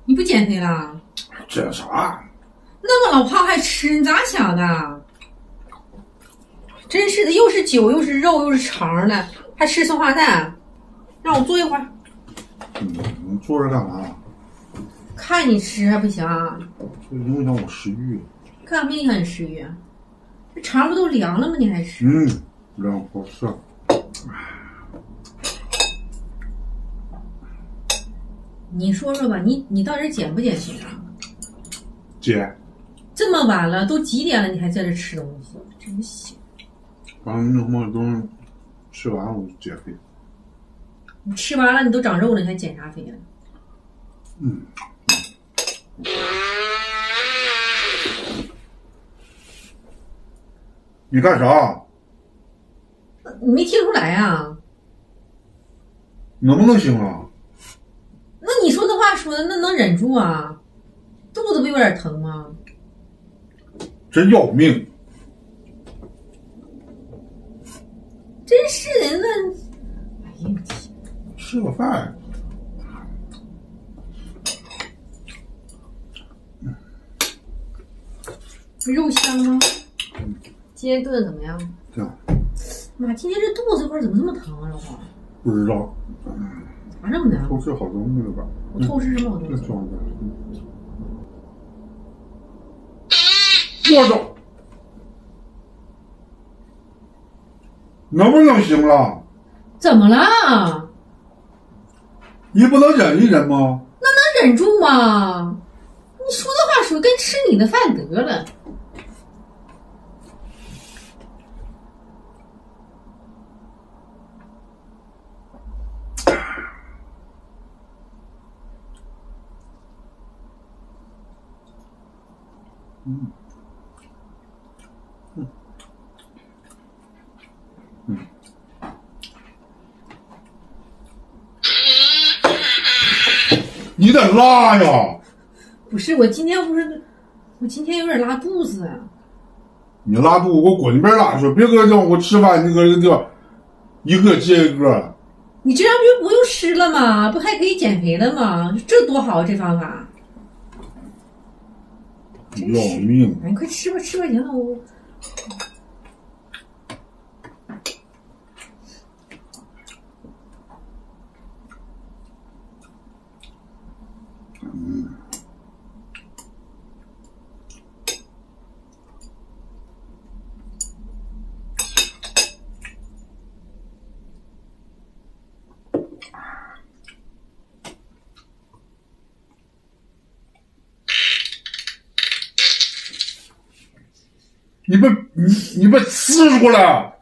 你不减肥了？这啥？那么老胖还吃，你咋想的？真是的，又是酒又是肉又是肠的，还吃松花蛋，让我坐一会儿。你坐着干嘛？看你吃还不行啊？这影响我食欲。干嘛影响你食欲？这肠不都凉了吗？你还吃？凉好吃。你说说吧，你到底减不减肥啊？减。这么晚了，都几点了，你还在这吃东西，真行。反正那什么东西吃完了我就减肥。你吃完了你都长肉了，你还减啥肥啊？你干啥？你没听出来啊？能不能行啊？那你说那话说的，那能忍住啊？肚子不有点疼吗？真要命！真是的，那，哎呀我天！吃个饭。肉香吗？今天炖的怎么样？行。妈，今天这肚子块怎么这么疼啊？老黄。不知道。咋这么的？偷吃好东西了吧？我偷吃什么好东西？我操！能不能行了？怎么了？你不能忍一忍吗？那能忍住吗？你说的话说跟吃你的饭得了。你得拉呀！不是，我今天有点拉肚子。你拉肚子，给我滚一边拉去！别搁这我吃饭，你搁这一个接一个。你这样不用吃了吗？不还可以减肥了吗？这多好，这方法。要命！你快吃吧，吃吧，行了，我。你被呲出来！